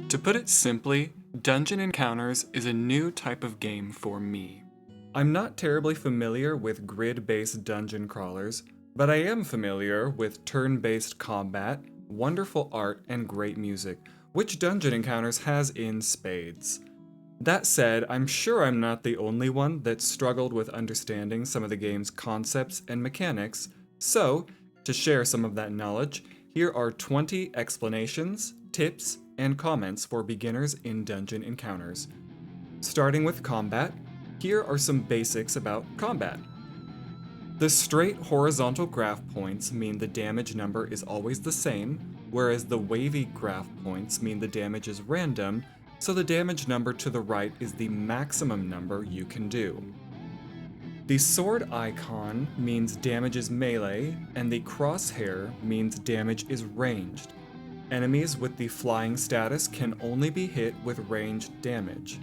To put it simply, Dungeon Encounters is a new type of game for me. I'm not terribly familiar with grid-based dungeon crawlers, but I am familiar with turn-based combat, wonderful art, and great music, which Dungeon Encounters has in spades. That said, I'm sure I'm not the only one that struggled with understanding some of the game's concepts and mechanics, so, to share some of that knowledge, here are 20 explanations, tips, and comments for beginners in Dungeon Encounters. Starting with combat, here are some basics about combat. The straight horizontal graph points mean the damage number is always the same, whereas the wavy graph points mean the damage is random, so the damage number to the right is the maximum number you can do. The sword icon means damage is melee, and the crosshair means damage is ranged. Enemies with the flying status can only be hit with ranged damage.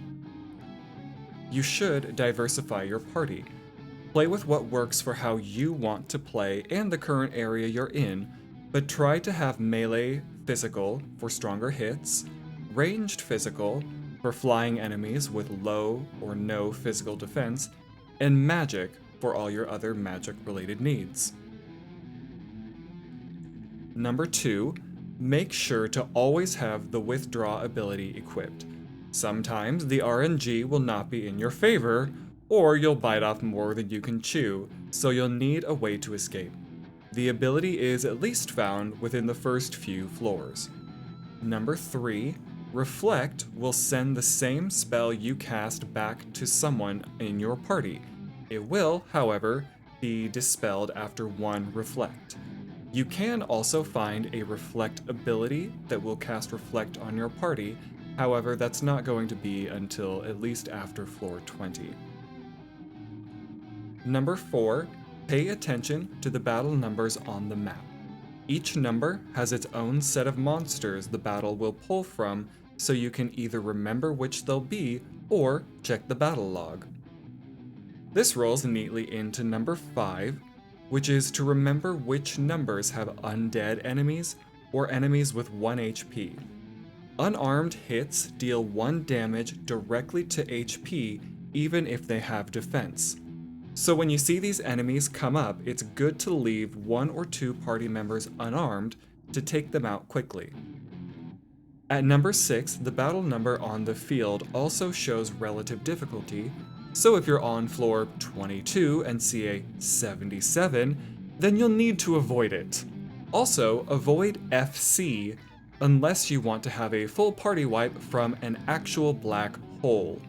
You should diversify your party. Play with what works for how you want to play and the current area you're in, but try to have melee physical for stronger hits, ranged physical for flying enemies with low or no physical defense, and magic for all your other magic-related needs. Number 2, make sure to always have the withdraw ability equipped. Sometimes the RNG will not be in your favor, or you'll bite off more than you can chew, so you'll need a way to escape. The ability is at least found within the first few floors. Number 3, Reflect will send the same spell you cast back to someone in your party. It will, however, be dispelled after one Reflect. You can also find a Reflect ability that will cast Reflect on your party, however, that's not going to be until at least after floor 20. Number 4, pay attention to the battle numbers on the map. Each number has its own set of monsters the battle will pull from, so you can either remember which they'll be or check the battle log. This rolls neatly into number 5, which is to remember which numbers have undead enemies or enemies with 1 HP. Unarmed hits deal 1 damage directly to HP even if they have defense. So when you see these enemies come up, it's good to leave 1 or 2 party members unarmed to take them out quickly. At number 6, the battle number on the field also shows relative difficulty, so if you're on floor 22 and see a 77, then you'll need to avoid it. Also, avoid FC unless you want to have a full party wipe from an actual black hole.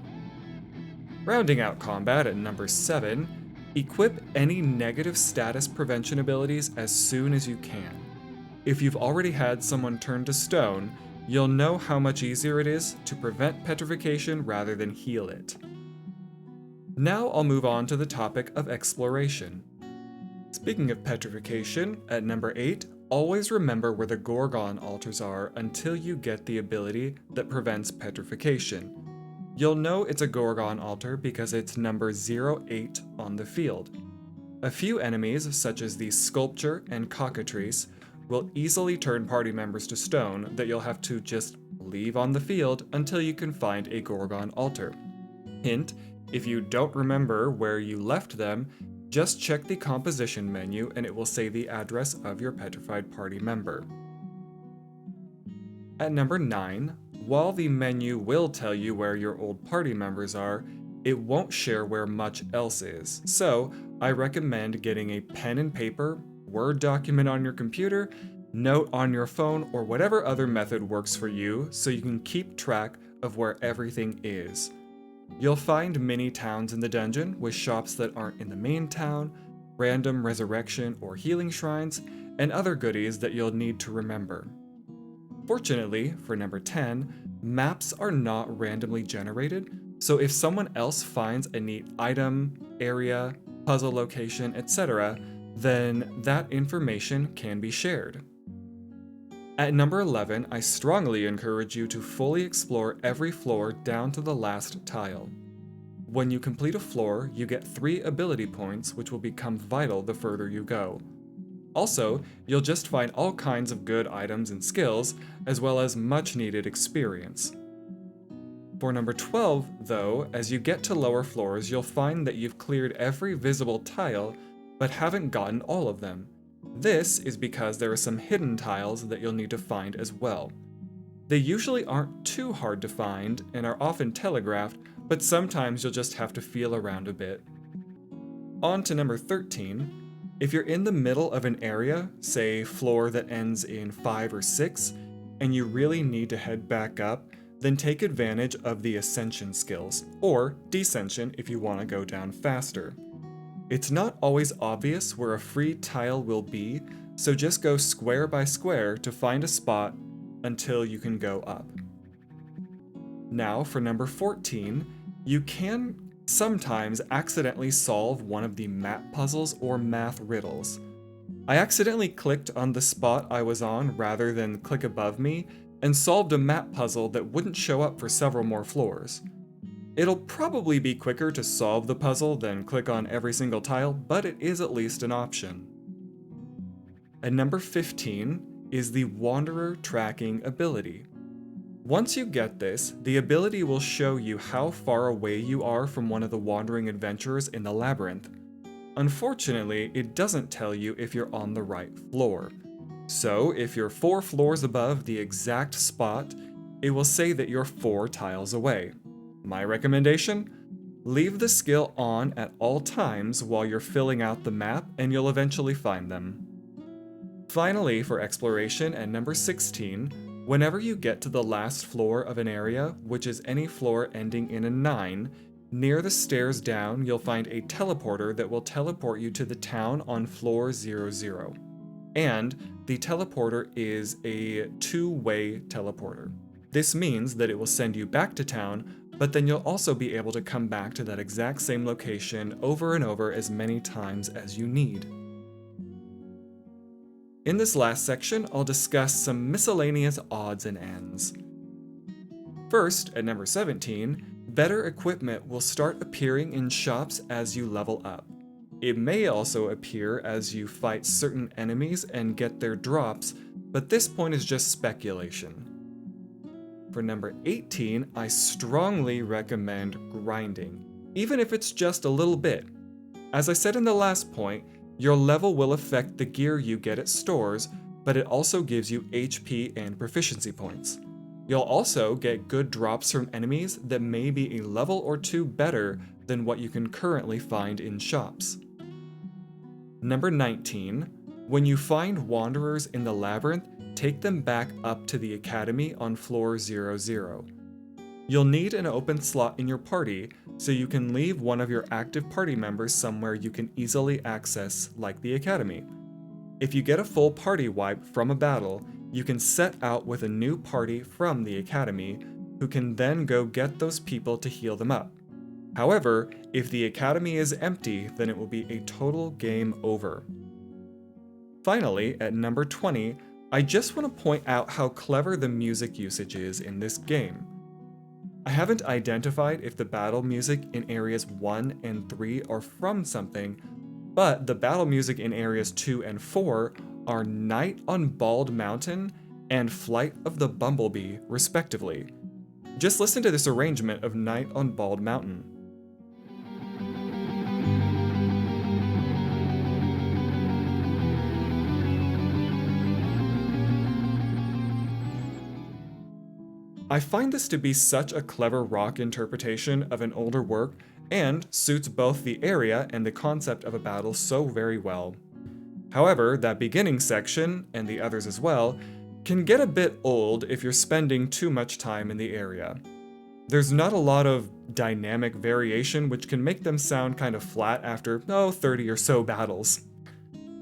Rounding out combat at number 7, equip any negative status prevention abilities as soon as you can. If you've already had someone turn to stone, you'll know how much easier it is to prevent petrification rather than heal it. Now I'll move on to the topic of exploration. Speaking of petrification, at number 8, always remember where the Gorgon altars are until you get the ability that prevents petrification. You'll know it's a Gorgon altar because it's number 08 on the field. A few enemies, such as the Sculpture and Cockatrice, will easily turn party members to stone that you'll have to just leave on the field until you can find a Gorgon altar. Hint, if you don't remember where you left them, just check the composition menu and it will say the address of your petrified party member. At number 9, while the menu will tell you where your old party members are, it won't share where much else is, so I recommend getting a pen and paper, Word document on your computer, note on your phone, or whatever other method works for you so you can keep track of where everything is. You'll find mini towns in the dungeon with shops that aren't in the main town, random resurrection or healing shrines, and other goodies that you'll need to remember. Fortunately, for number 10, maps are not randomly generated, so if someone else finds a neat item, area, puzzle location, etc., then that information can be shared. At number 11, I strongly encourage you to fully explore every floor down to the last tile. When you complete a floor, you get 3 ability points which will become vital the further you go. Also, you'll just find all kinds of good items and skills, as well as much needed experience. For number 12, though, as you get to lower floors, you'll find that you've cleared every visible tile, but haven't gotten all of them. This is because there are some hidden tiles that you'll need to find as well. They usually aren't too hard to find and are often telegraphed, but sometimes you'll just have to feel around a bit. On to number 13. If you're in the middle of an area, say floor that ends in 5 or 6, and you really need to head back up, then take advantage of the ascension skills, or descension if you want to go down faster. It's not always obvious where a free tile will be, so just go square by square to find a spot until you can go up. Now for number 14, you can sometimes accidentally solve one of the map puzzles or math riddles. I accidentally clicked on the spot I was on rather than click above me, and solved a map puzzle that wouldn't show up for several more floors. It'll probably be quicker to solve the puzzle than click on every single tile, but it is at least an option. And number 15 is the Wanderer Tracking ability. Once you get this, the ability will show you how far away you are from one of the wandering adventurers in the labyrinth. Unfortunately, it doesn't tell you if you're on the right floor. So, if you're 4 floors above the exact spot, it will say that you're 4 tiles away. My recommendation? Leave the skill on at all times while you're filling out the map, and you'll eventually find them. Finally, for exploration at number 16, whenever you get to the last floor of an area, which is any floor ending in a 9, near the stairs down you'll find a teleporter that will teleport you to the town on floor 00. And the teleporter is a 2-way teleporter. This means that it will send you back to town, but then you'll also be able to come back to that exact same location over and over as many times as you need. In this last section, I'll discuss some miscellaneous odds and ends. First, at number 17, better equipment will start appearing in shops as you level up. It may also appear as you fight certain enemies and get their drops, but this point is just speculation. For number 18, I strongly recommend grinding, even if it's just a little bit. As I said in the last point, your level will affect the gear you get at stores, but it also gives you HP and proficiency points. You'll also get good drops from enemies that may be a level or 2 better than what you can currently find in shops. Number 19, when you find wanderers in the labyrinth, take them back up to the academy on floor 00. You'll need an open slot in your party, so you can leave one of your active party members somewhere you can easily access, like the academy. If you get a full party wipe from a battle, you can set out with a new party from the academy, who can then go get those people to heal them up. However, if the academy is empty, then it will be a total game over. Finally, at number 20, I just want to point out how clever the music usage is in this game. I haven't identified if the battle music in areas 1 and 3 are from something, but the battle music in areas 2 and 4 are Night on Bald Mountain and Flight of the Bumblebee, respectively. Just listen to this arrangement of Night on Bald Mountain. I find this to be such a clever rock interpretation of an older work, and suits both the area and the concept of a battle so very well. However, that beginning section, and the others as well, can get a bit old if you're spending too much time in the area. There's not a lot of dynamic variation, which can make them sound kind of flat after, 30 or so battles.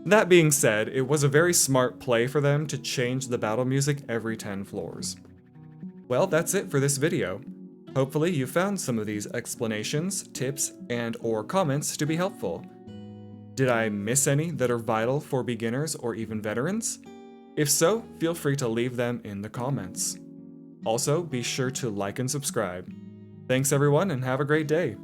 That being said, it was a very smart play for them to change the battle music every 10 floors. Well, that's it for this video. Hopefully you found some of these explanations, tips, and/or comments to be helpful. Did I miss any that are vital for beginners or even veterans? If so, feel free to leave them in the comments. Also, be sure to like and subscribe. Thanks everyone, and have a great day.